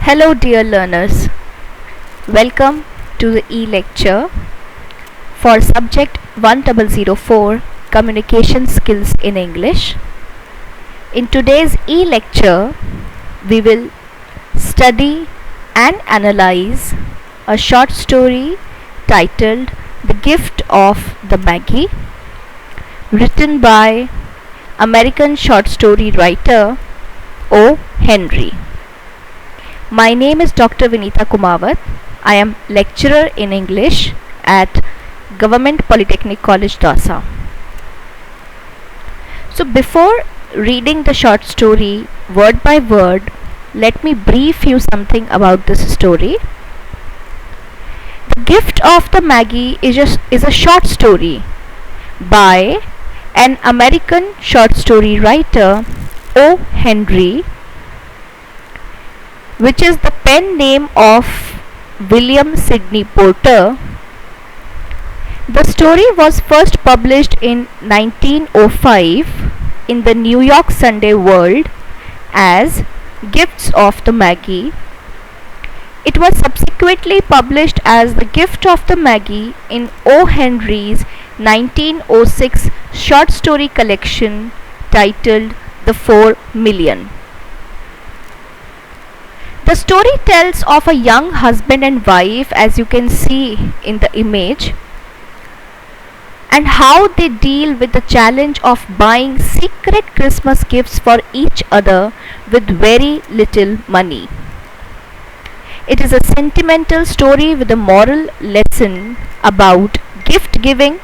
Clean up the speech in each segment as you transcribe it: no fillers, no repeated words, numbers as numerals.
Hello, dear learners. Welcome to the e-lecture for subject 1004 Communication Skills in English. In today's e-lecture, we will study and analyze a short story titled The Gift of the Maggie, written by American short story writer O. Henry. My name is Dr. Vinita Kumawat. I am lecturer in English at Government Polytechnic College, Dausa. So before reading the short story word by word, let me brief you something about this story. The Gift of the Maggie is a short story by an American short story writer O. Henry, which is the pen name of William Sidney Porter. The story was first published in 1905 in the New York Sunday World as Gifts of the Maggie. It was subsequently published as The Gift of the Maggie in O. Henry's 1906 short story collection titled The 4 Million. The story tells of a young husband and wife, as you can see in the image, and how they deal with the challenge of buying secret Christmas gifts for each other with very little money. It is a sentimental story with a moral lesson about gift giving.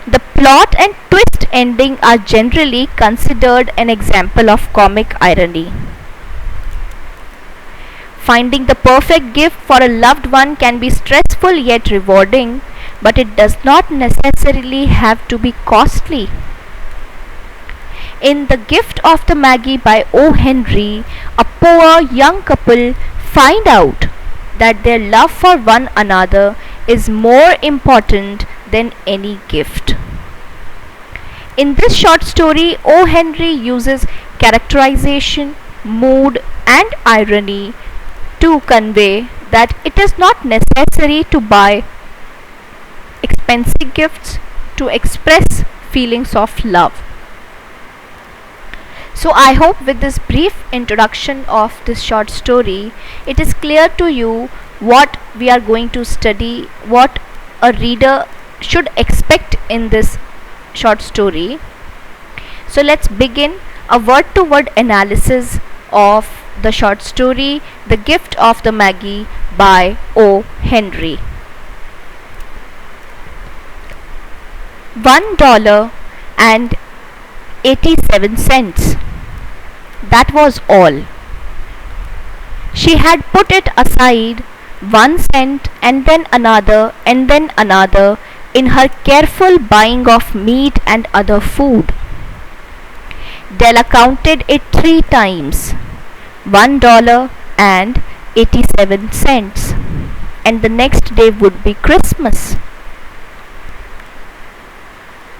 The plot and twist ending are generally considered an example of comic irony. Finding the perfect gift for a loved one can be stressful yet rewarding, but it does not necessarily have to be costly. In The Gift of the Maggie by O. Henry, a poor young couple find out that their love for one another is more important than any gift. In this short story, O. Henry uses characterization, mood, and irony to convey that it is not necessary to buy expensive gifts to express feelings of love. So I hope with this brief introduction of this short story, it is clear to you what we are going to study, what a reader should expect in this short story. So let's begin a word-to-word analysis of the short story The Gift of the Maggie by O. Henry. $1.87. That was all. She had put it aside, 1 cent and then another in her careful buying of meat and other food. Della counted it 3 times. $1.87, and the next day would be Christmas.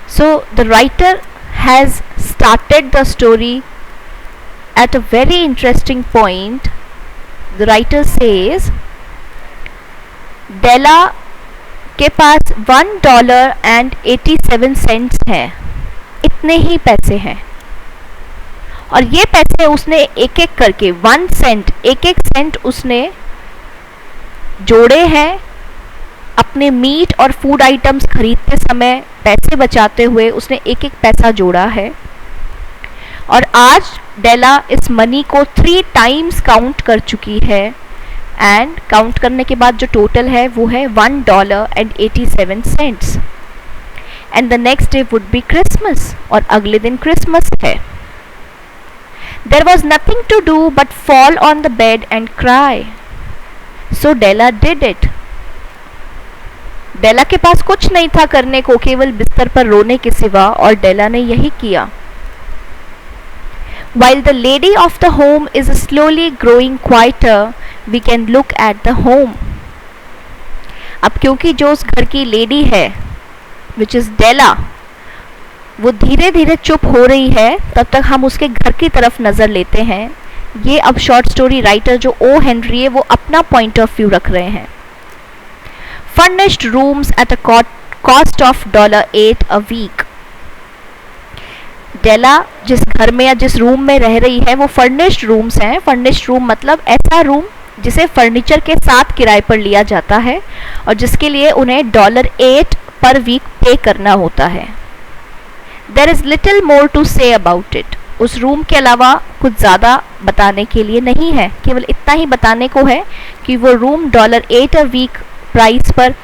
So the writer has started the story at a very interesting point. The writer says Della के पास $1.87 है, इतने ही पैसे हैं, और ये पैसे उसने एक एक करके 1 सेंट एक सेंट उसने जोड़े हैं अपने मीट और फूड आइटम्स खरीदते समय पैसे बचाते हुए उसने एक पैसा जोड़ा है, और आज डेला इस मनी को 3 टाइम्स काउंट कर चुकी है, एंड काउंट करने के बाद जो टोटल है वो है $1.87, and the next day would be Christmas, और अगले दिन क्रिसमस है. There was nothing to do but fall on the bed and cry. So Della did it. डेला के पास कुछ नहीं था करने को केवल बिस्तर पर रोने के सिवा, और डेला ने यही किया. While the lady of the home is slowly growing quieter, we can look at the home. अब क्योंकि जो उस घर की लेडी है, which is Della, वो धीरे धीरे चुप हो रही है, तब तक हम उसके घर की तरफ नज़र लेते हैं. ये अब शॉर्ट स्टोरी राइटर जो ओ हेनरी है वो अपना पॉइंट ऑफ व्यू रख रहे हैं. Furnished rooms at a cost of $8 a week. डेला जिस घर में या जिस रूम में रह रही है वो फर्निश्ड रूम्स हैं. फर्निश्ड रूम मतलब ऐसा रूम जिसे फर्नीचर के साथ किराए पर लिया जाता है और जिसके लिए उन्हें $8 पर वीक पे करना होता है. There is little more to say about it. उस रूम के अलावा कुछ ज़्यादा बताने के लिए नहीं है, केवल इतना ही बताने को है कि वो रूम $8 a week प्राइस पर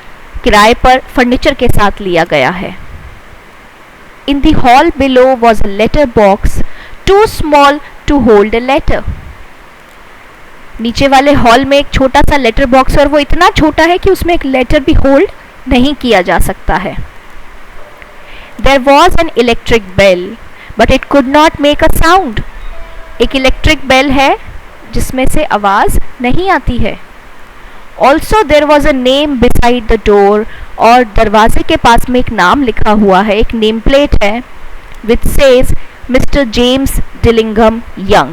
किराए पर फर्नीचर के साथ लिया गया है. In the hall below was a letter box too small to hold a letter. नीचे वाले हॉल में एक छोटा सा लेटर बॉक्स और वो इतना छोटा है कि उसमें एक लेटर भी होल्ड नहीं किया जा सकता है. There was an electric bell, but it could not make a sound. एक इलेक्ट्रिक बेल है जिसमें से आवाज़ नहीं आती है. Also there was a name beside the door, और दरवाजे के पास में एक नाम लिखा हुआ है, एक नेम प्लेट है which says Mr. James Dillingham Young.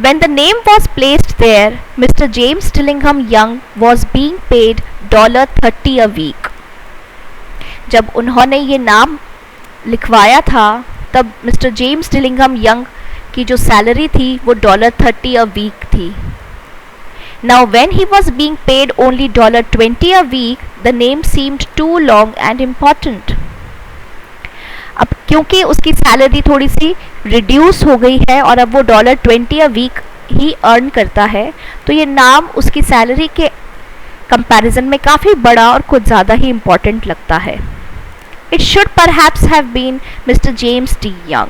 When the name was placed there, Mr. James Dillingham Young was being paid $30 a week. जब उन्होंने ये नाम लिखवाया था तब मिस्टर जेम्स डिलिंघम यंग की जो सैलरी थी वो $30 a week थी. Now when he was being paid only $20 a week, the name seemed too long and important. अब क्योंकि उसकी सैलरी थोड़ी सी रिड्यूस हो गई है और अब वो $20 a week ही अर्न करता है, तो ये नाम उसकी सैलरी के कंपैरिजन में काफ़ी बड़ा और कुछ ज़्यादा ही इम्पॉर्टेंट लगता है. It should perhaps have been Mr. James D. Young.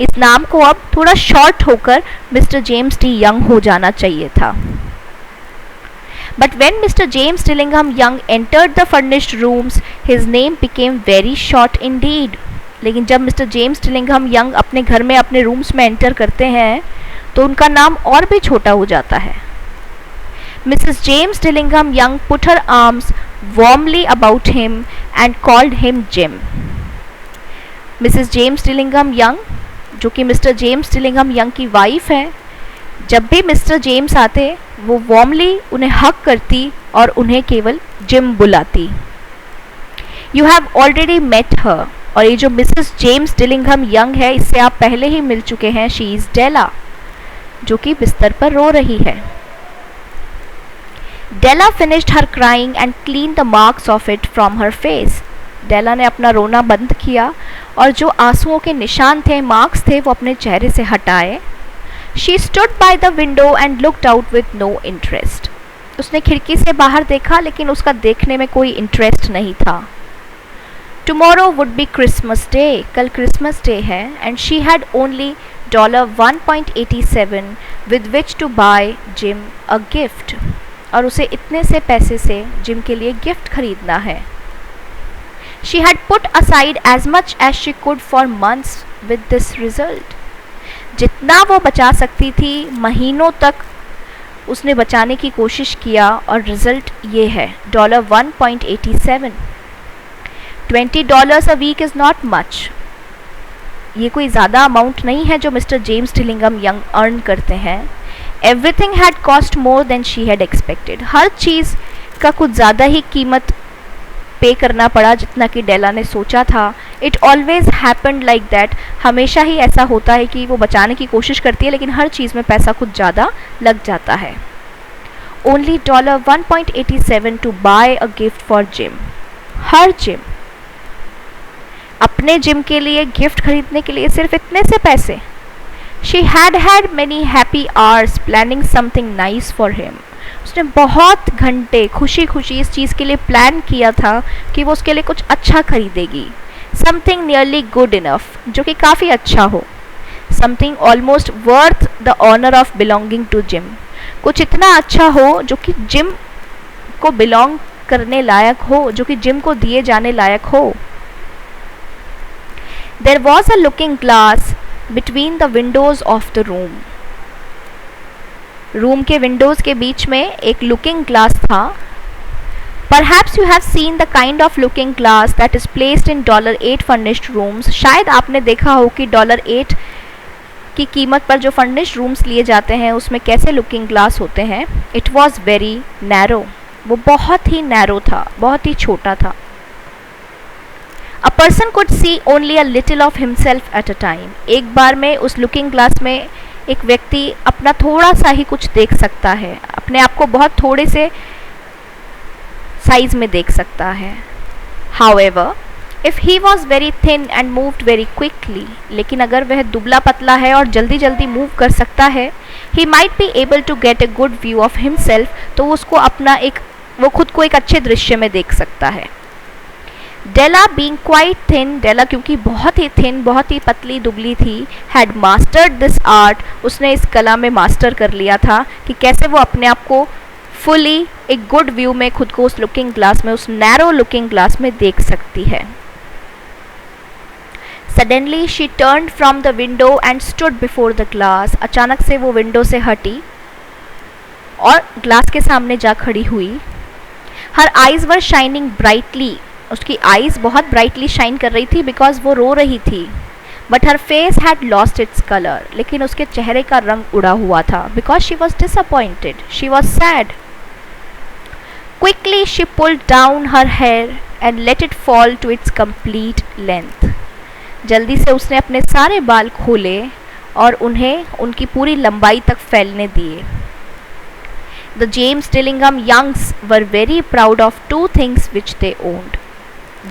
इस नाम को अब थोड़ा शॉर्ट होकर मिस्टर जेम्स डी यंग हो जाना चाहिए था. But when Mr. James Dillingham Young entered the furnished rooms, his name became very short indeed. लेकिन जब मिस्टर जेम्स डिलिंघम यंग अपने घर में अपने रूम्स में एंटर करते हैं तो उनका नाम और भी छोटा हो जाता है. Mrs. James Dillingham Young put her arms warmly about him and called him Jim. Mrs. James Dillingham Young, जो कि मिस्टर जेम्स डिलिंघम यंग की वाइफ है, जब भी मिस्टर जेम्स आते वो वार्मली उन्हें हक करती और उन्हें केवल जिम बुलाती. You have already met her. और ये जो मिसेस जेम्स डिलिंघम यंग है इससे आप पहले ही मिल चुके हैं. शी इज़ डेला, जो कि बिस्तर पर रो रही है. Della finished her crying and clean the marks of it from her face. Della ने अपना रोना बंद किया और जो आंसुओं के निशान थे, मार्क्स थे, वो अपने चेहरे से हटाए. She stood by the window and looked out with no interest. उसने खिड़की से बाहर देखा लेकिन उसका देखने में कोई इंटरेस्ट नहीं था. Tomorrow would be Christmas day. कल क्रिसमस डे है and she had only $1.87 with which to buy Jim a gift. और उसे इतने से पैसे से जिम के लिए गिफ्ट खरीदना है. She had put aside as much as she could for months with this result. जितना वो बचा सकती थी महीनों तक उसने बचाने की कोशिश किया और रिजल्ट ये है $1.87. $20 a week is not much. ये कोई ज़्यादा अमाउंट नहीं है जो mister James Dillingham Young earn करते हैं. Everything had cost more than she had expected. हर चीज़ का कुछ ज़्यादा ही कीमत पे करना पड़ा जितना कि डेला ने सोचा था. It always happened like that. हमेशा ही ऐसा होता है कि वो बचाने की कोशिश करती है लेकिन हर चीज़ में पैसा कुछ ज़्यादा लग जाता है. Only $1.87 to buy a gift for Jim. Her Jim, अपने जिम के लिए गिफ्ट खरीदने के लिए सिर्फ इतने से पैसे. She had had many happy hours planning something nice for him. उसने बहुत घंटे खुशी खुशी इस चीज़ के लिए प्लान किया था कि वो उसके लिए कुछ अच्छा खरीदेगी. समथिंग नियरली गुड इनफ, जो कि काफ़ी अच्छा हो. Something almost worth the honour of belonging to Jim. कुछ इतना अच्छा हो जो कि जिम को बिलोंग करने लायक हो, जो कि जिम को दिए जाने लायक हो. There was a looking glass between the windows of the room. Room के विंडोज़ के बीच में एक लुकिंग ग्लास था. Perhaps you have seen the kind of looking glass that is placed in $8 furnished rooms. शायद आपने देखा हो कि $8 की कीमत पर जो फर्निश्ड रूम्स लिए जाते हैं उसमें कैसे लुकिंग ग्लास होते हैं, इट वॉज वेरी नैरो, वो बहुत ही नैरो था, बहुत ही छोटा था. A person could see only a little of himself at a time. एक बार में उस लुकिंग ग्लास में एक व्यक्ति अपना थोड़ा सा ही कुछ देख सकता है, अपने आप को बहुत थोड़े से साइज में देख सकता है. However, if he was very thin and moved very quickly, लेकिन अगर वह दुबला पतला है और जल्दी जल्दी मूव कर सकता है, he might be able to get a good view of himself, तो वो खुद को एक अच्छे दृश्य में देख सकता है. Della being quite thin, Della क्योंकि बहुत ही thin, बहुत ही पतली दुबली थी, had mastered this art, उसने इस कला में मास्टर कर लिया था कि कैसे वो अपने आप को फुली एक गुड व्यू में खुद को उस लुकिंग ग्लास में, उस नैरो लुकिंग ग्लास में देख सकती है. Suddenly she turned from the window and stood before the glass. अचानक से वो विंडो से हटी और ग्लास के सामने जा खड़ी हुई. हर आईज वर शाइनिंग ब्राइटली, उसकी आईज बहुत ब्राइटली शाइन कर रही थी बिकॉज वो रो रही थी. But her face had lost its colour, लेकिन उसके चेहरे का रंग उड़ा हुआ था because she was disappointed, she was sad. Quickly she pulled down her hair and let it fall to its complete length. जल्दी से उसने अपने सारे बाल खोले और उन्हें उनकी पूरी लंबाई तक फैलने दिए. The James Dillingham Youngs were very proud of two things which they owned.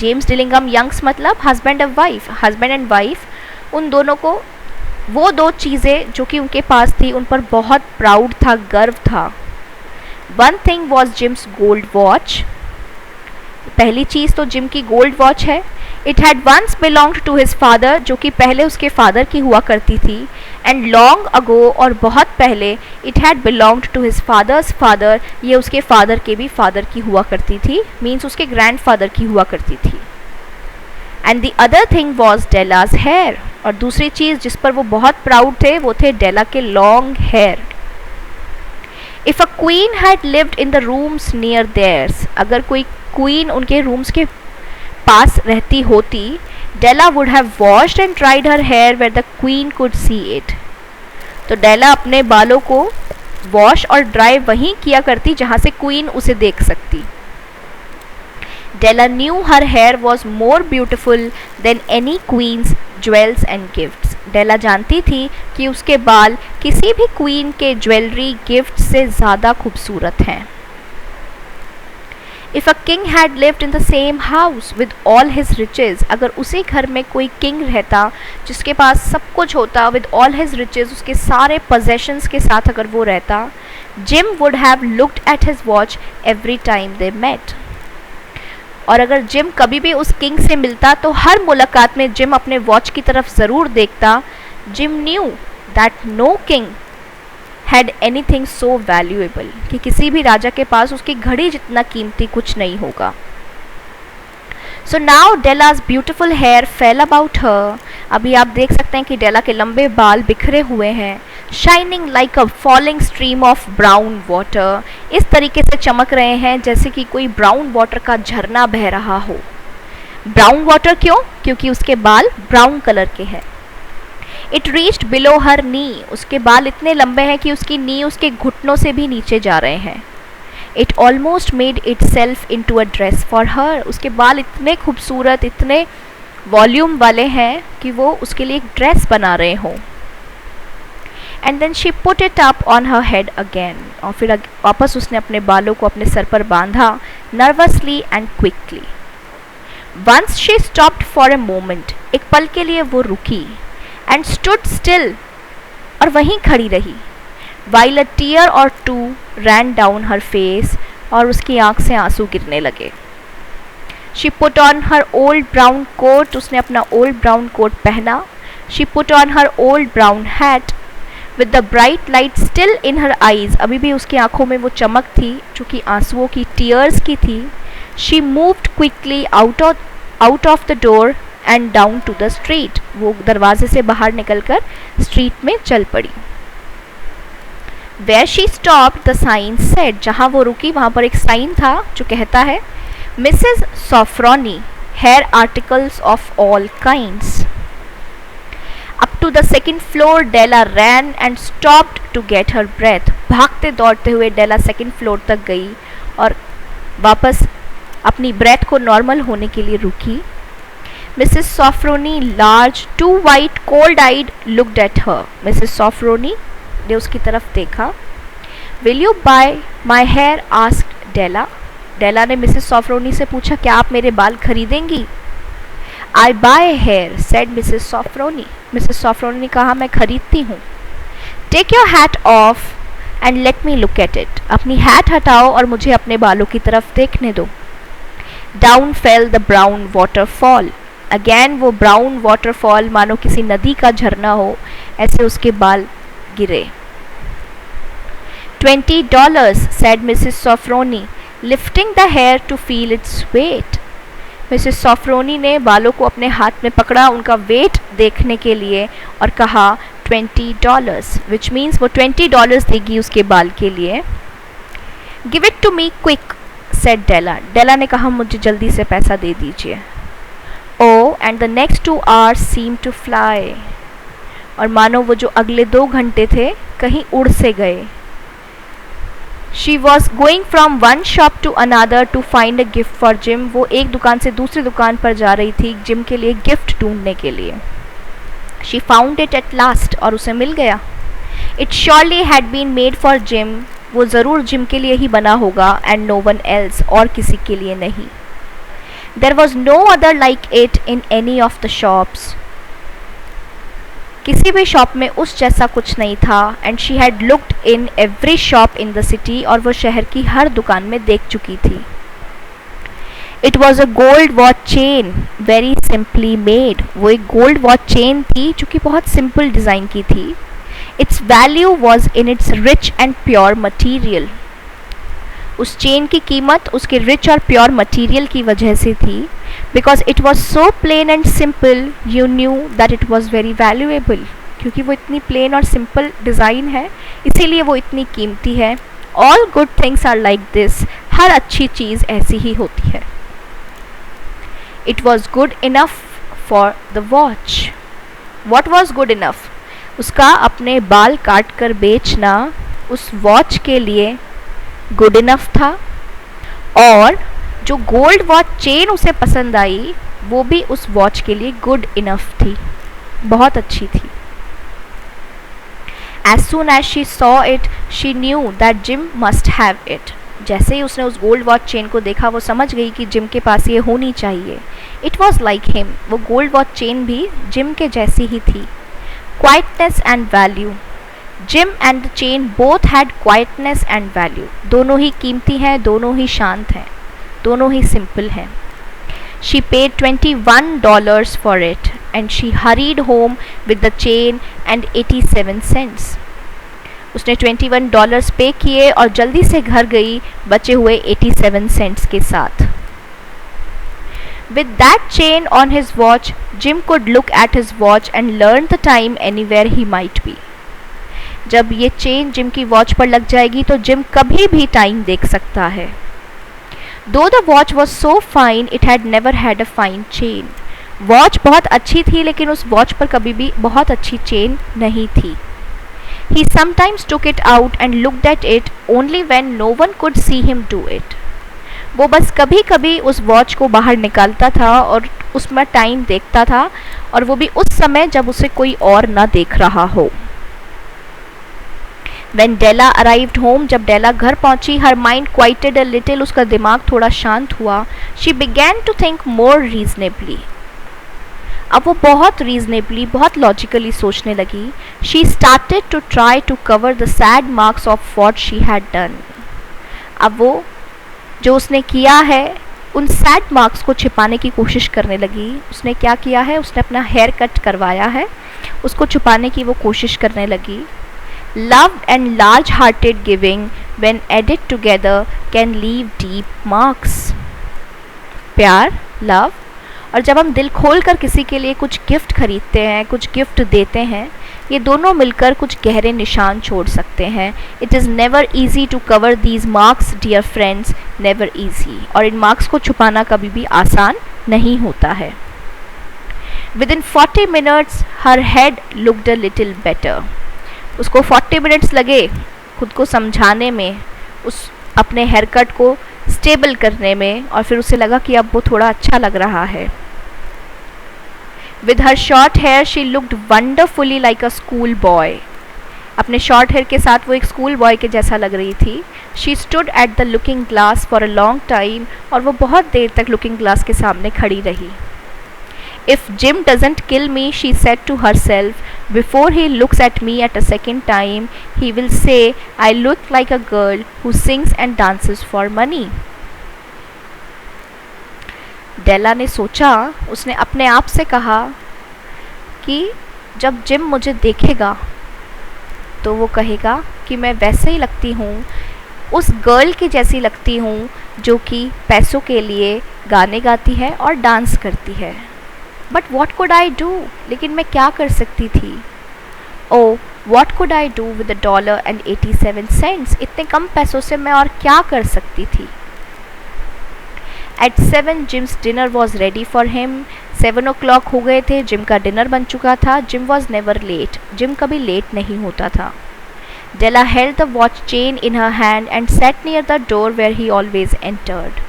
James Dillingham Youngs मतलब husband and wife. Husband and wife उन दोनों को वो दो चीज़ें जो कि उनके पास थी उन पर बहुत प्राउड था, गर्व था. One thing was Jim's gold watch. पहली चीज़ तो जिम की गोल्ड वॉच है. It had once belonged to his father, जो कि पहले उसके फादर की हुआ करती थी. And long ago, और बहुत पहले, it had belonged to his father's father, ये उसके फादर के भी फादर की हुआ करती थी, मीन्स उसके ग्रैंडफादर की हुआ करती थी. And the other thing was Della's hair, और दूसरी चीज़ जिस पर वो बहुत प्राउड थे वो थे डेला के long hair. If a queen had lived in the rooms near theirs, अगर कोई क्वीन उनके रूम्स के पास रहती होती, Della would have washed and dried her hair where the queen could see it. तो डेला अपने बालों को वॉश और ड्राई वहीं किया करती जहाँ से क्वीन उसे देख सकती. Della knew her hair was more beautiful than any queen's jewels and gifts. डेला जानती थी कि उसके बाल किसी भी क्वीन के ज्वेलरी गिफ्ट से ज़्यादा खूबसूरत हैं. If a king had lived in the same house with all his riches, अगर उसी घर में कोई किंग रहता जिसके पास सब कुछ होता, with all his riches, उसके सारे possessions के साथ अगर वो रहता, Jim would have looked at his watch every time they met. और अगर जिम कभी भी उस किंग से मिलता तो हर मुलाकात में जिम अपने वॉच की तरफ ज़रूर देखता. Jim knew that no king had anything so valuable, कि किसी भी राजा के पास उसकी घड़ी जितना कीमती कुछ नहीं होगा. So now Della's beautiful hair fell about her. अभी आप देख सकते हैं कि डेला के लंबे बाल बिखरे हुए हैं. Shining like a falling stream of brown water, इस तरीके से चमक रहे हैं जैसे कि कोई ब्राउन वाटर का झरना बह रहा हो. ब्राउन वाटर क्यों? क्योंकि उसके बाल ब्राउन कलर के हैं. इट रीच्ड बिलो हर नी, उसके बाल इतने लंबे हैं कि उसकी नी उसके घुटनों से भी नीचे जा रहे हैं. It almost made itself into a dress for her, उसके बाल इतने खूबसूरत, इतने वॉल्यूम वाले हैं कि वो उसके लिए एक ड्रेस बना रहे हों. And then she put it up on her head again, और फिर वापस उसने अपने बालों को अपने सर पर बांधा, nervously and quickly. Once she stopped for a moment, एक पल के लिए वो रुकी. एंड स्टूड स्टिल, और वहीं खड़ी रही. While a tear or two ran down her face, और उसकी आंख से आंसू गिरने लगे. She put on her old brown coat, उसने अपना ओल्ड ब्राउन कोट पहना. She put on her old brown hat with the bright light still in her eyes, अभी भी उसकी आंखों में वो चमक थी जो कि आंसुओं की, टीयर्स की थी. She moved quickly out of the door and down to the street, वो दरवाजे से बाहर निकलकर स्ट्रीट में चल पड़ी. Where she stopped, the sign said, जहाँ वो रुकी वहाँ पर एक साइन था जो कहता है Mrs. Sofroni, hair articles of all kinds. Up to the second floor, Della ran and stopped to get her breath. भागते दौड़ते हुए डेला सेकंड फ्लोर तक गई और वापस अपनी ब्रेथ को नॉर्मल होने के लिए रुकी. Mrs. Sofronie, large, too white, cold-eyed, looked at her. Mrs. Sofronie ने उसकी तरफ देखा. Will you buy my hair? asked Della. डेला ने मिसेस सॉफ्रोनी से पूछा, क्या आप मेरे बाल खरीदेंगी? I buy hair, said Mrs. Sofronie. Mrs Sofronie ने कहा, मैं खरीदती हूँ. Take your hat off and let me look at it. अपनी हैट हटाओ और मुझे अपने बालों की तरफ देखने दो. Down fell the brown waterfall. Again वो ब्राउन वाटरफॉल मानो किसी नदी का झरना हो, ऐसे उसके बाल गिरे. $20, said Mrs. Sofronie, lifting the hair to feel its weight. Mrs Sofronie ने बालों को अपने हाथ में पकड़ा उनका वेट देखने के लिए और कहा $20, विच मीन्स वो $20 देगी उसके बाल के लिए. Give it to me quick, said Della. Della ने कहा, मुझे जल्दी से पैसा दे दीजिए. Oh and the next 2 hours seem to fly. और मानो वो जो अगले 2 घंटे थे कहीं उड़ से गए. She was going from one shop to another to find a gift for Jim. वो एक दुकान से दूसरी दुकान पर जा रही थी जिम के लिए गिफ्ट ढूंढने के लिए. She found it at last. और उसे मिल गया. It surely had been made for Jim. वो ज़रूर जिम के लिए ही बना होगा and no one else. और किसी के लिए नहीं. There was no other like it in any of the shops. किसी भी शॉप में उस जैसा कुछ नहीं था. And she had looked in every shop in the city. और वो शहर की हर दुकान में देख चुकी थी. It was a gold watch chain, very simply made. वो एक गोल्ड वॉच चेन थी जो कि बहुत सिंपल डिज़ाइन की थी. It's value was in its rich and pure material. उस चेन की कीमत उसके रिच और प्योर मटीरियल की वजह से थी. Because it was so plain and simple you knew that it was very valuable. क्योंकि वो इतनी प्लेन और सिंपल डिज़ाइन है इसीलिए वो इतनी कीमती है. All good things are like this. हर अच्छी चीज़ ऐसी ही होती है. It was good enough for the watch. What was good enough? उसका अपने बाल काट कर बेचना उस वॉच के लिए गुड इनफ था. और जो गोल्ड वॉच चेन उसे पसंद आई वो भी उस वॉच के लिए गुड इनफ थी, बहुत अच्छी थी. As soon as she saw it, she knew that Jim must have it. जैसे ही उसने उस गोल्ड वॉच चेन को देखा वो समझ गई कि जिम के पास ये होनी चाहिए. It was like him. वो गोल्ड वॉच चेन भी जिम के जैसी ही थी. Quietness and value. Jim and the chain both had quietness and value. दोनों ही कीमती हैं, दोनों ही शांत हैं, दोनों ही सिंपल हैं. She paid $21 for it and she hurried home with the chain and 87 cents. उसने $21 पे किए और जल्दी से घर गई बचे हुए 87 cents के साथ. With that chain on his watch, Jim could look at his watch and learn the time anywhere he might be. जब ये चेन जिम की वॉच पर लग जाएगी तो जिम कभी भी टाइम देख सकता है. Though the watch was so fine, it had never had a fine chain. Watch बहुत अच्छी थी लेकिन उस वॉच पर कभी भी बहुत अच्छी चेन नहीं थी. He sometimes took it out and looked at it only when no one could see him do it. वो बस कभी कभी उस वॉच को बाहर निकालता था और उसमें टाइम देखता था और वो भी उस समय जब उसे कोई और ना देख रहा हो. When Della arrived home, जब डेला घर पहुंची, her mind quieted a little, उसका दिमाग थोड़ा शांत हुआ. She began to think more reasonably. अब वो बहुत reasonably, बहुत logically सोचने लगी. She started to try to cover the sad marks of what she had done. अब वो जो उसने किया है उन सैड मार्क्स को छिपाने की कोशिश करने लगी. उसने क्या किया है? उसने अपना हेयर कट करवाया है, उसको छुपाने की वो कोशिश करने लगी. Love and large-hearted giving, when added together, can leave deep marks. प्यार, लव और जब हम दिल खोलकर किसी के लिए कुछ गिफ्ट खरीदते हैं, कुछ गिफ्ट देते हैं, ये दोनों मिलकर कुछ गहरे निशान छोड़ सकते हैं. It is never easy to cover these marks, dear friends, never easy. और इन मार्क्स को छुपाना कभी भी आसान नहीं होता है. Within 40 minutes her head looked a little better. उसको 40 मिनट्स लगे खुद को समझाने में, उस अपने हेयर कट को स्टेबल करने में, और फिर उसे लगा कि अब वो थोड़ा अच्छा लग रहा है. With her short hair she looked wonderfully like a school boy. अपने शॉर्ट हेयर के साथ वो एक स्कूल बॉय के जैसा लग रही थी. She stood at the looking glass for a long time, और वो बहुत देर तक लुकिंग ग्लास के सामने खड़ी रही. If Jim doesn't kill me, she said to herself, before he looks at me at a second time, he will say I look like a girl who sings and dances for money. डेला ने सोचा, उसने अपने आप से कहा कि जब gym मुझे देखेगा तो वो कहेगा कि मैं वैसे ही लगती हूँ, उस गर्ल की जैसी लगती हूँ जो कि पैसों के लिए गाने गाती है और डांस करती है. But what could I do, लेकिन मैं क्या कर सकती थी. Oh what could I do with $1.87. इतने कम पैसों से मैं और क्या कर सकती थी. At 7 Jim's dinner was ready for him. 7 o'clock हो गए थे, जिम का डिनर बन चुका था. Jim was never late. Gym कभी लेट नहीं होता था. Della held the watch chain in her hand and sat near the door where he always entered.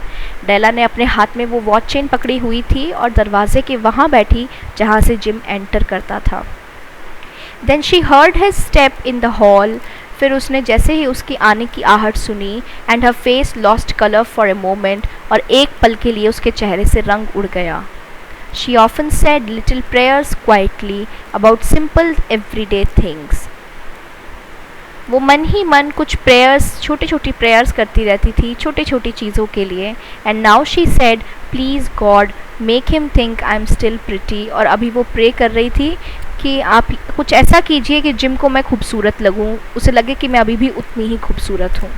डेला ने अपने हाथ में वो वॉच चेन पकड़ी हुई थी और दरवाजे के वहाँ बैठी जहाँ से जिम एंटर करता था. Then she heard his step in the hall. फिर उसने जैसे ही उसकी आने की आहट सुनी, and her face lost color for a moment, और एक पल के लिए उसके चेहरे से रंग उड़ गया. She often said little prayers quietly about simple everyday things. वो मन ही मन कुछ प्रेयर्स, छोटी छोटी प्रेयर्स करती रहती थी छोटी छोटी चीज़ों के लिए. And now she said please God make him think I am still pretty. और अभी वो प्रे कर रही थी कि आप कुछ ऐसा कीजिए कि जिम को मैं खूबसूरत लगूं, उसे लगे कि मैं अभी भी उतनी ही खूबसूरत हूँ.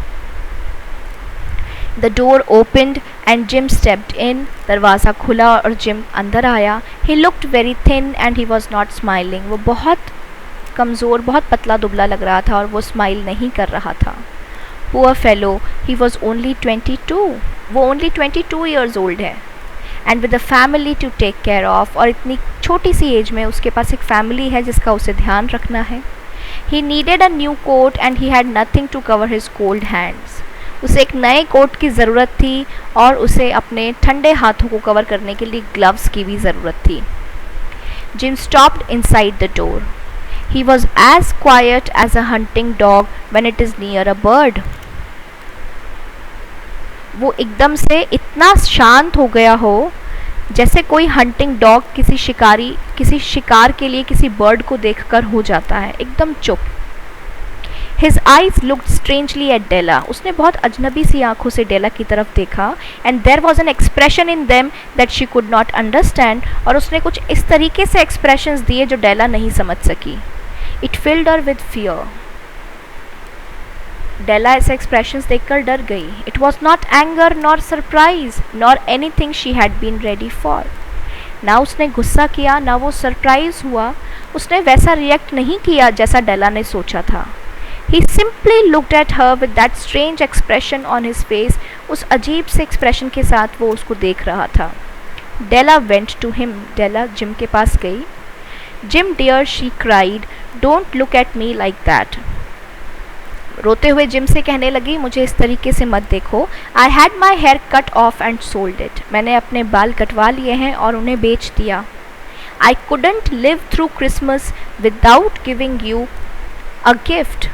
The door opened and gym stepped in. दरवाज़ा खुला और जिम अंदर आया. He looked very thin and he was not smiling. वो बहुत कमज़ोर, बहुत पतला दुबला लग रहा था और वो स्माइल नहीं कर रहा था. Poor fellow, he was only 22. वो ओनली 22 ईयर्स ओल्ड है. And with a family to take care of. और इतनी छोटी सी एज में उसके पास एक फैमिली है जिसका उसे ध्यान रखना है. He needed a new coat and he had nothing to cover his cold hands. उसे एक नए कोट की ज़रूरत थी और उसे अपने ठंडे हाथों को कवर करने के लिए ग्लव्स की भी ज़रूरत थी. Gym stopped inside the door. He was as quiet as a hunting dog when it is near a bird. वो एकदम से इतना शांत हो गया हो जैसे कोई हंटिंग डॉग किसी शिकार के लिए किसी बर्ड को देखकर हो जाता है, एकदम चुप. His eyes looked strangely at Della. उसने बहुत अजनबी सी आंखों से डेला की तरफ देखा. And there was an expression in them that she could not understand. और उसने कुछ इस तरीके से expressions दिए जो डेला नहीं समझ सकी. It filled her with fear. डेला ऐसे expressions देखकर डर गई. It was not anger nor surprise nor anything she had been ready for. ना उसने गुस्सा किया ना वो सरप्राइज हुआ. उसने वैसा रिएक्ट नहीं किया जैसा डेला ने सोचा था. He simply looked at her with that strange expression on his face. उस अजीब से एक्सप्रेशन के साथ वो उसको देख रहा था. Della went to him. Della Jim के पास गई. Jim dear, she cried, don't look at me like that. रोते हुए जिम से कहने लगी, मुझे इस तरीके से मत देखो. I had my hair cut off and sold it. मैंने अपने बाल कटवा लिए हैं और उन्हें बेच दिया. I couldn't live through Christmas without giving you a gift.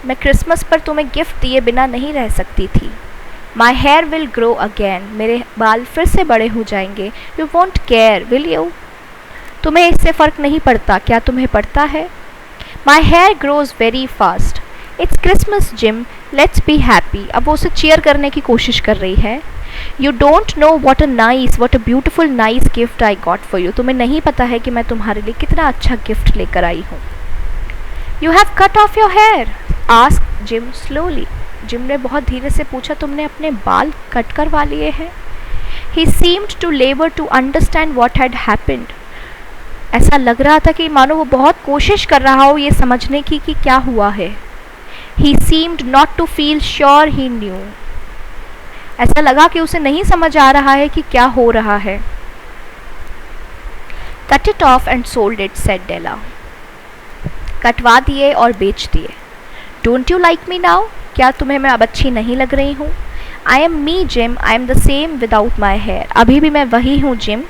मैं क्रिसमस पर तुम्हें गिफ्ट दिए बिना नहीं रह सकती थी. My hair will grow again. मेरे बाल फिर से बड़े हो जाएंगे. You won't care, will you? तुम्हें इससे फ़र्क नहीं पड़ता, क्या तुम्हें पड़ता है? My hair grows very fast. It's Christmas, Jim. Let's be happy. अब वो उसे cheer करने की कोशिश कर रही है. You don't know what a beautiful nice gift I got for you. तुम्हें नहीं पता है कि मैं तुम्हारे लिए कितना अच्छा गिफ्ट लेकर आई हूँ. You have cut off your hair. Asked Jim slowly. Gym ने बहुत धीरे से पूछा, तुमने अपने बाल कट करवा लिए हैं? He seemed to labor to understand what had happened. ऐसा लग रहा था कि मानो वो बहुत कोशिश कर रहा हो ये समझने की कि क्या हुआ है. He seemed not to feel sure he knew. ऐसा लगा कि उसे नहीं समझ आ रहा है कि क्या हो रहा है. Cut it off and sold it, said Della. कटवा दिए और बेच दिए. Don't you like me now? क्या तुम्हें मैं अब अच्छी नहीं लग रही हूँ? I am me, Jim. I am the same without my hair. अभी भी मैं वही हूँ, जिम.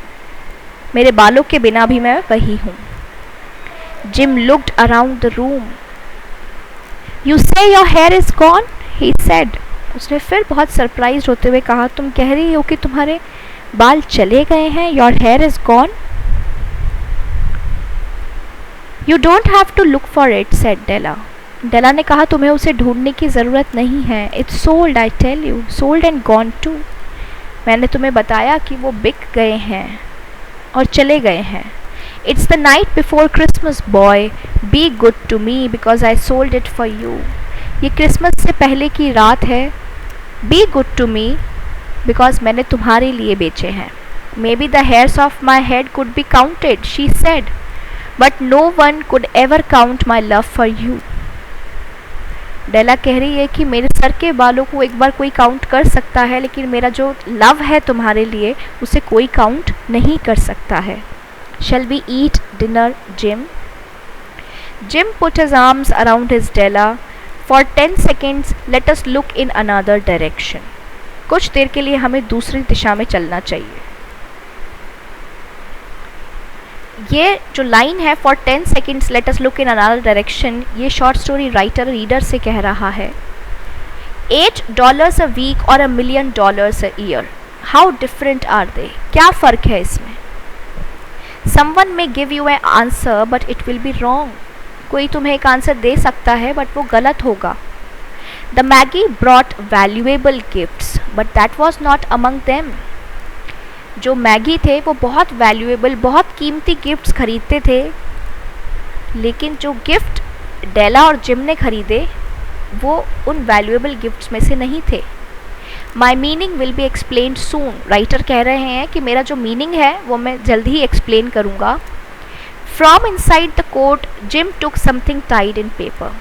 मेरे बालों के बिना भी मैं वही हूँ. Jim looked around the room. You say your hair is gone? He said. उसने फिर बहुत सरप्राइज होते हुए कहा, तुम कह रही हो कि तुम्हारे बाल चले गए हैं? Your hair is gone? You don't have to look for it, said Della. Della ने कहा, तुम्हें उसे ढूंढने की ज़रूरत नहीं है. It's sold, I tell you. Sold and gone too. मैंने तुम्हें बताया कि वो बिक गए हैं और चले गए हैं. It's the night before Christmas, boy. Be good to me because I sold it for you. ये क्रिसमस से पहले की रात है. Be good to me because मैंने तुम्हारे लिए बेचे हैं. Maybe the hairs of my head could be counted, she said, but no one could ever count my love for you. डेला कह रही है कि मेरे सर के बालों को एक बार कोई काउंट कर सकता है, लेकिन मेरा जो लव है तुम्हारे लिए उसे कोई काउंट नहीं कर सकता है. Shall we eat dinner, Jim? Jim put his arms around his Della. For 10 seconds, let us look in another direction. कुछ देर के लिए हमें दूसरी दिशा में चलना चाहिए. ये जो लाइन है for 10 seconds let us look in another direction, ये शॉर्ट स्टोरी राइटर रीडर से कह रहा है. $8 a week or $1 million a year, how different are they? क्या फ़र्क है इसमें? Someone may give you an answer but it will be wrong. कोई तुम्हें एक आंसर दे सकता है बट वो गलत होगा. The Maggie brought valuable gifts but that was not among them. जो मैगी थे वो बहुत वैल्यूएबल, बहुत कीमती गिफ्ट्स खरीदते थे, लेकिन जो गिफ्ट डेला और जिम ने खरीदे वो उन वैल्यूएबल गिफ्ट्स में से नहीं थे. My meaning will be explained soon. Writer कह रहे हैं कि मेरा जो मीनिंग है वो मैं जल्द ही एक्सप्लेन करूँगा. From inside the coat Jim took something tied in paper.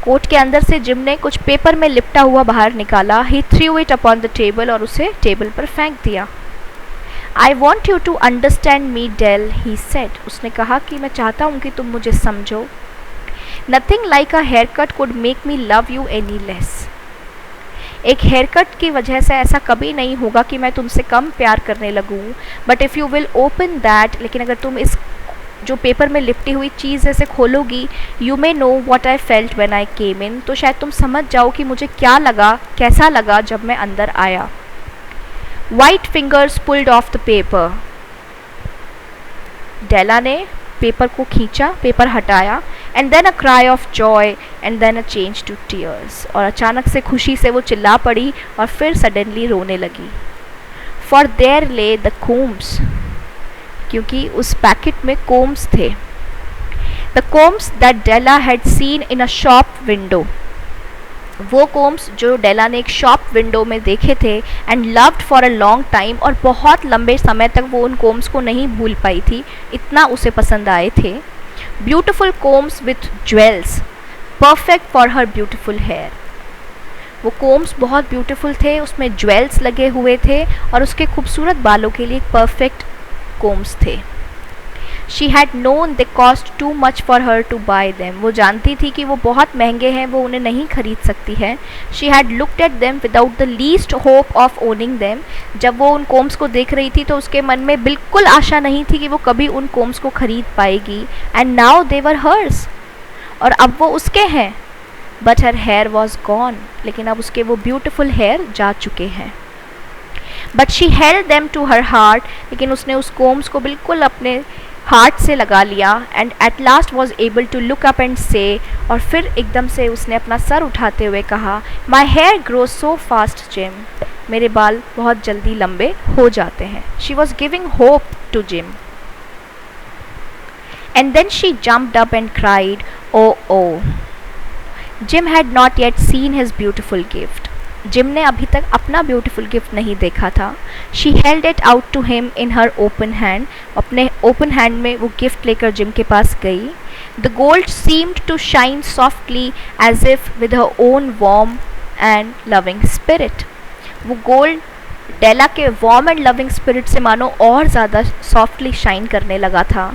Coat के अंदर से जिम ने कुछ पेपर में लिपटा हुआ बाहर निकाला. He threw it upon the table और उसे टेबल पर फेंक दिया. I want you to understand me, Del, he said. उसने कहा कि मैं चाहता हूँ कि तुम मुझे समझो. Nothing like a haircut could make me love you any less. एक हेयरकट की वजह से ऐसा कभी नहीं होगा कि मैं तुमसे कम प्यार करने लगूँ. But if you will open that, लेकिन अगर तुम इस जो पेपर में लिपटी हुई चीज़ ऐसे खोलोगी, you may know what I felt when I came in, तो शायद तुम समझ जाओ कि मुझे क्या लगा, कैसा लगा जब मैं अंदर आया. White fingers pulled off the paper. डेला ने पेपर को खींचा, पेपर हटाया. And then a cry of joy and then a change to tears. और अचानक से खुशी से वो चिल्ला पड़ी और फिर सडनली रोने लगी. For there lay the combs. क्योंकि उस पैकेट में combs थे. The combs that Della had seen in a shop window. वो कोम्स जो डेला ने एक शॉप विंडो में देखे थे. And loved for a long time. और बहुत लंबे समय तक वो उन कोम्स को नहीं भूल पाई थी, इतना उसे पसंद आए थे. Beautiful combs with jewels perfect for her beautiful hair. वो कोम्स बहुत ब्यूटिफुल थे, उसमें ज्वेल्स लगे हुए थे और उसके खूबसूरत बालों के लिए परफेक्ट कोम्स थे. She had known they cost too much for her to buy them. वो जानती थी कि वो बहुत महंगे हैं, वो उन्हें नहीं खरीद सकती है. She had looked at them without the least hope of owning them. जब वो उन कोम्स को देख रही थी तो उसके मन में बिल्कुल आशा नहीं थी कि वो कभी उन कोम्स को खरीद पाएगी. And now they were hers. और अब वो उसके हैं. But her hair was gone. लेकिन अब उसके वो beautiful hair जा चुके हैं. But she held them to her heart. लेकिन उसने उस कोम्स को बिल्कुल अपने हार्ट से लगा लिया. And at last was able to look up and say. और फिर एकदम से उसने अपना सर उठाते हुए कहा, my hair grows so fast Jim. मेरे बाल बहुत जल्दी लंबे हो जाते हैं. She was giving hope to Jim. And then she jumped up and cried, oh oh. Jim had not yet seen his beautiful gift. Jim ने अभी तक अपना ब्यूटीफुल गिफ्ट नहीं देखा था. She held it out to him in her open hand. अपने open hand में वो गिफ्ट लेकर जिम के पास गई. The gold seemed to shine softly as if with her own warm and loving spirit. वो गोल्ड डेला के warm and loving spirit से मानो और ज़्यादा सॉफ्टली शाइन करने लगा था.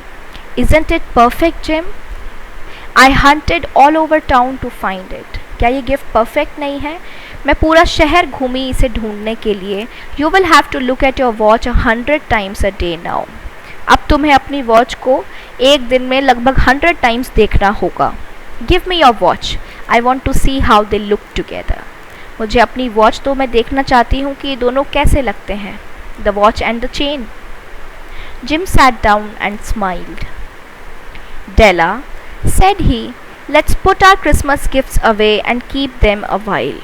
Isn't it perfect, Jim? I hunted all over town to find it. क्या ये गिफ्ट परफेक्ट नहीं है? मैं पूरा शहर घूमी इसे ढूंढने के लिए. You will have to look at your watch 100 times a day now. अब तुम्हें अपनी वॉच को एक दिन में लगभग 100 टाइम्स देखना होगा. Give me your watch. I want to see how they look together. मुझे अपनी वॉच तो मैं देखना चाहती हूँ कि ये दोनों कैसे लगते हैं. The watch and the chain. Jim sat down and smiled. Della, said he, let's put our Christmas gifts away and keep them a while.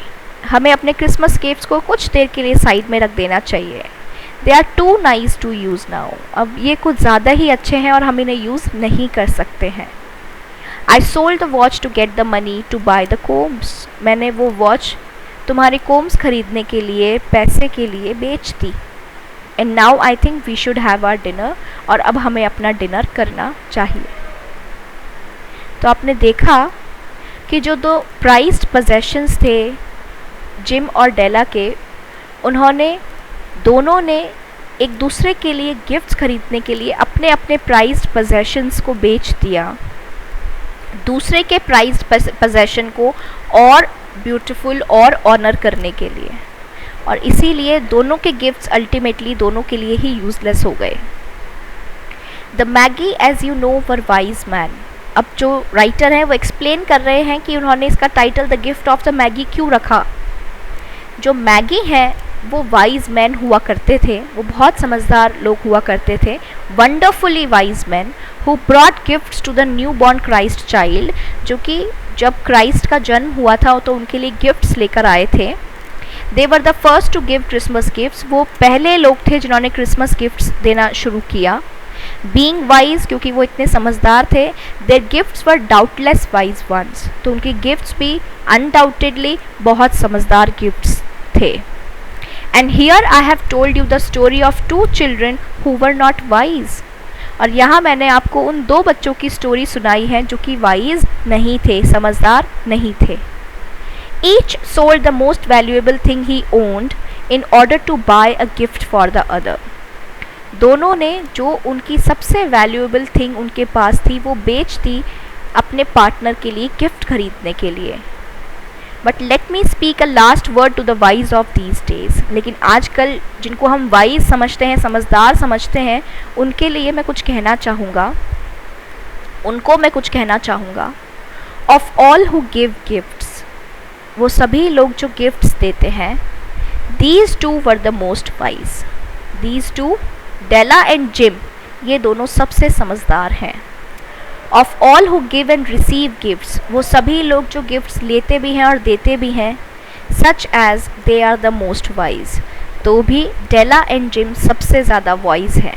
हमें अपने क्रिसमस गिफ्ट्स को कुछ देर के लिए साइड में रख देना चाहिए. They are too nice to use now. अब ये कुछ ज़्यादा ही अच्छे हैं और हम इन्हें यूज़ नहीं कर सकते हैं. I sold the watch to get the money to buy the combs. मैंने वो वॉच तुम्हारे कोम्स खरीदने के लिए पैसे के लिए बेच दी. And now I think we should have our dinner. और अब हमें अपना डिनर करना चाहिए. तो आपने देखा कि जो दो प्राइज्ड पोजेशंस थे जिम और डेला के, उन्होंने दोनों ने एक दूसरे के लिए गिफ्ट्स खरीदने के लिए अपने अपने प्राइज्ड पोजेशंस को बेच दिया, दूसरे के प्राइज्ड पोजेशन को और ब्यूटीफुल और ऑनर करने के लिए. और इसीलिए दोनों के गिफ्ट्स अल्टीमेटली दोनों के लिए ही यूजलेस हो गए. The magi as you know were wise men. अब जो राइटर हैं वो एक्सप्लेन कर रहे हैं कि उन्होंने इसका title the gift of the Maggi क्यों रखा. जो मैगी हैं वो वाइज मैन हुआ करते थे, वो बहुत समझदार लोग हुआ करते थे. Wonderfully wise men who brought gifts to the newborn Christ child, जो कि जब क्राइस्ट का जन्म हुआ था तो उनके लिए गिफ्ट्स लेकर आए थे. They were the first to give Christmas gifts. वो पहले लोग थे जिन्होंने क्रिसमस गिफ्ट्स देना शुरू किया. बीइंग वाइज, क्योंकि वो इतने समझदार थे. Their gifts were doubtless wise ones. तो उनके गिफ्ट्स भी अनडाउटेडली बहुत समझदार गिफ्ट्स थे. And here I have told you the story of two children who were not wise. और यहाँ मैंने आपको उन दो बच्चों की स्टोरी सुनाई है जो कि वाइज नहीं थे, समझदार नहीं थे. Each sold the most valuable thing he owned in order to buy a gift for the other. दोनों ने जो उनकी सबसे वैल्यूएबल थिंग उनके पास थी वो बेच दी अपने पार्टनर के लिए गिफ्ट खरीदने के लिए. But let me speak a last word to the wise of these days. लेकिन आजकल जिनको हम वाइज समझते हैं, समझदार समझते हैं, उनके लिए मैं कुछ कहना चाहूँगा, उनको मैं कुछ कहना चाहूँगा. Of all who give gifts, वो सभी लोग जो गिफ्ट्स देते हैं, these two were the most wise. These two, Della and Jim, ये दोनों सबसे समझदार हैं. Of all who give and receive gifts, वो सभी लोग जो गिफ्ट्स लेते भी हैं और देते भी हैं, such as they are the most wise, तो भी डेला एंड जिम सबसे ज़्यादा वाइज हैं.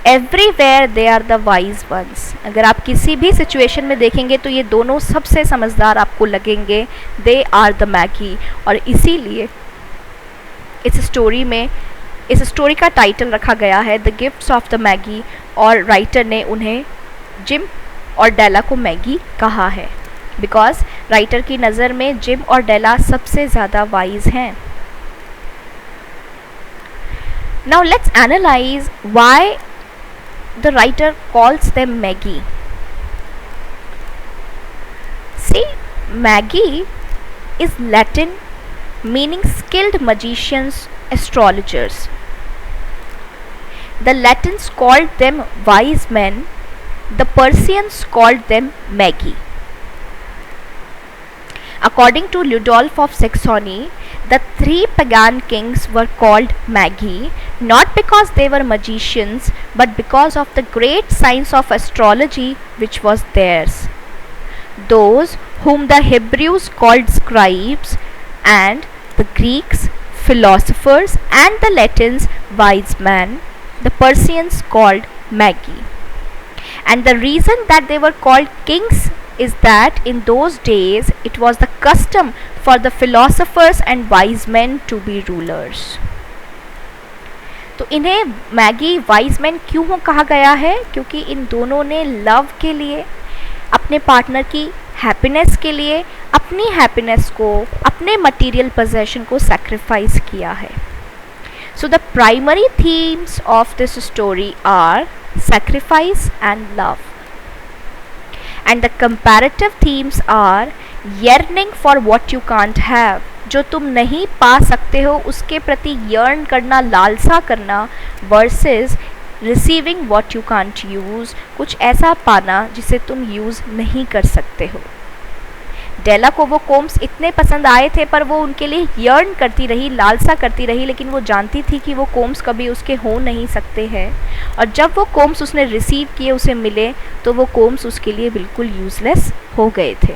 Everywhere they are the wise ones. अगर आप किसी भी सिचुएशन में देखेंगे तो ये दोनों सबसे समझदार आपको लगेंगे. They are the magi. और इसीलिए इस स्टोरी का टाइटल रखा गया है the gifts of the magi, और राइटर ने उन्हें जिम और डेला को मैगी कहा है बिकॉज राइटर की नज़र में जिम और डेला सबसे ज़्यादा वाइज हैं. Now let's analyse why the writer calls them magi. See, magi is Latin meaning skilled magicians, astrologers. The Latins called them wise men, the Persians called them magi. According to Ludolf of Saxony, the three pagan kings were called magi, not because they were magicians, but because of the great science of astrology which was theirs. Those whom the Hebrews called scribes, and the Greeks philosophers, and the Latins wise men, the Persians called magi. And the reason that they were called kings is that in those days it was the custom for the philosophers and wise men to be rulers. तो इन्हें Maggi wise man क्यों कहा गया है? क्योंकि इन दोनों ने love के लिए, अपने पार्टनर की हैप्पीनेस के लिए, अपनी हैप्पीनेस को, अपने मटेरियल पोजेशन को सैक्रिफाइस किया है. So the primary themes of this story are sacrifice and love. And the comparative themes are yearning for what you can't have. जो तुम नहीं पा सकते हो उसके प्रति yearn करना, लालसा करना, versus receiving what you can't use, कुछ ऐसा पाना जिसे तुम यूज़ नहीं कर सकते हो. डेला को वो कोम्स इतने पसंद आए थे पर वो उनके लिए यर्न करती रही, लालसा करती रही, लेकिन वो जानती थी कि वो कोम्स कभी उसके हो नहीं सकते हैं. और जब वो कोम्स उसने रिसीव किए, उसे मिले, तो वो कोम्स उसके लिए बिल्कुल यूजलेस हो गए थे.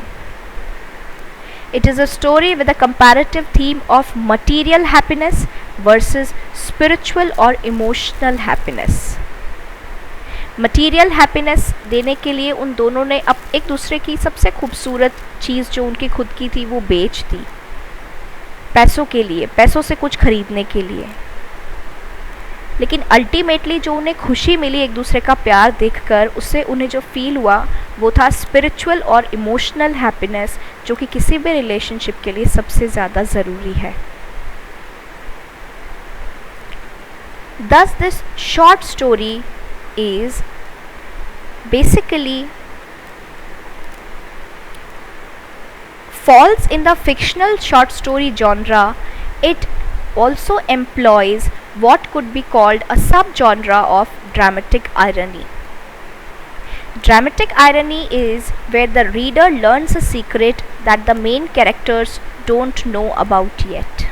It is a story with a comparative theme of material happiness versus spiritual और इमोशनल हैप्पीनेस. मटीरियल हैप्पीनेस देने के लिए उन दोनों ने अब एक दूसरे की सबसे खूबसूरत चीज़ जो उनकी खुद की थी वो बेच दी, पैसों के लिए, पैसों से कुछ खरीदने के लिए. लेकिन अल्टीमेटली जो उन्हें खुशी मिली एक दूसरे का प्यार देखकर, उससे उन्हें जो फील हुआ वो था स्पिरिचुअल और इमोशनल हैप्पीनेस, जो कि किसी भी रिलेशनशिप के लिए सबसे ज़्यादा ज़रूरी है. Thus this short story is basically falls in the fictional short story genre. It also employs what could be called a subgenre of dramatic irony. Dramatic irony is where the reader learns a secret that the main characters don't know about yet.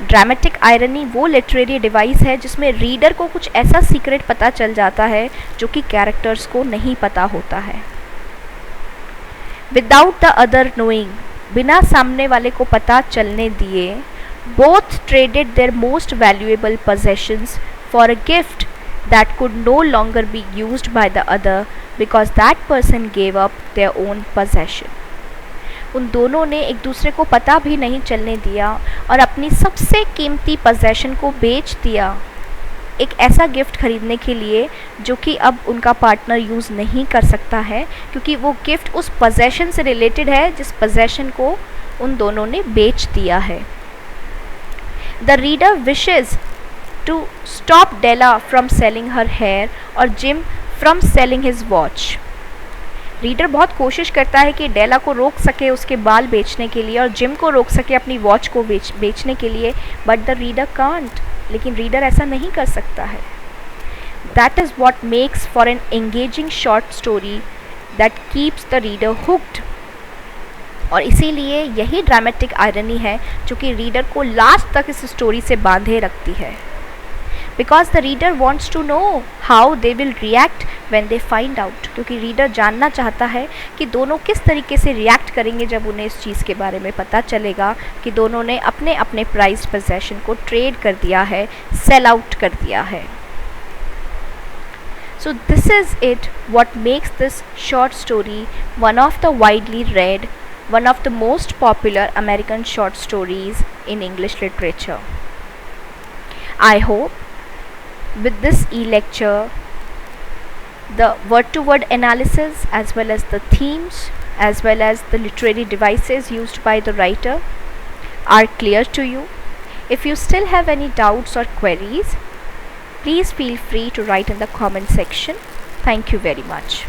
Dramatic irony वो literary device है जिसमें reader को कुछ ऐसा secret पता चल जाता है जो कि कैरेक्टर्स को नहीं पता होता है. विदाउट द अदर नोइंग, बिना सामने वाले को पता चलने दिए, both traded their most valuable possessions for a gift that could no longer be used by the other because that person gave up their own possession. उन दोनों ने एक दूसरे को पता भी नहीं चलने दिया और अपनी सबसे कीमती पोजेशन को बेच दिया एक ऐसा गिफ्ट खरीदने के लिए जो कि अब उनका पार्टनर यूज़ नहीं कर सकता है, क्योंकि वो गिफ्ट उस पोजेशन से रिलेटेड है जिस पोजेशन को उन दोनों ने बेच दिया है. The reader wishes to stop Della from selling her hair और Jim from selling his watch. Reader बहुत कोशिश करता है कि डेला को रोक सके उसके बाल बेचने के लिए और जिम को रोक सके अपनी वॉच को बेचने के लिए, बट द रीडर कांट. लेकिन रीडर ऐसा नहीं कर सकता है. That is what makes for an engaging short story that keeps the reader hooked. और इसीलिए यही ड्रामेटिक आयरनी है जो कि रीडर को लास्ट तक इस स्टोरी से बांधे रखती है. Because the reader wants to know how they will react when they find out. क्योंकि रीडर जानना चाहता है कि दोनों किस तरीके से रिएक्ट करेंगे जब उन्हें इस चीज़ के बारे में पता चलेगा कि दोनों ने अपने अपने प्राइज्ड पोजेशन को ट्रेड कर दिया है, सेल आउट कर दिया है. So this is it what makes this short story one of the widely read, one of the most popular American short stories in English literature. I hope with this e-lecture the word-to-word analysis as well as the themes as well as the literary devices used by the writer are clear to you. If you still have any doubts or queries, please feel free to write in the comment section. Thank you very much.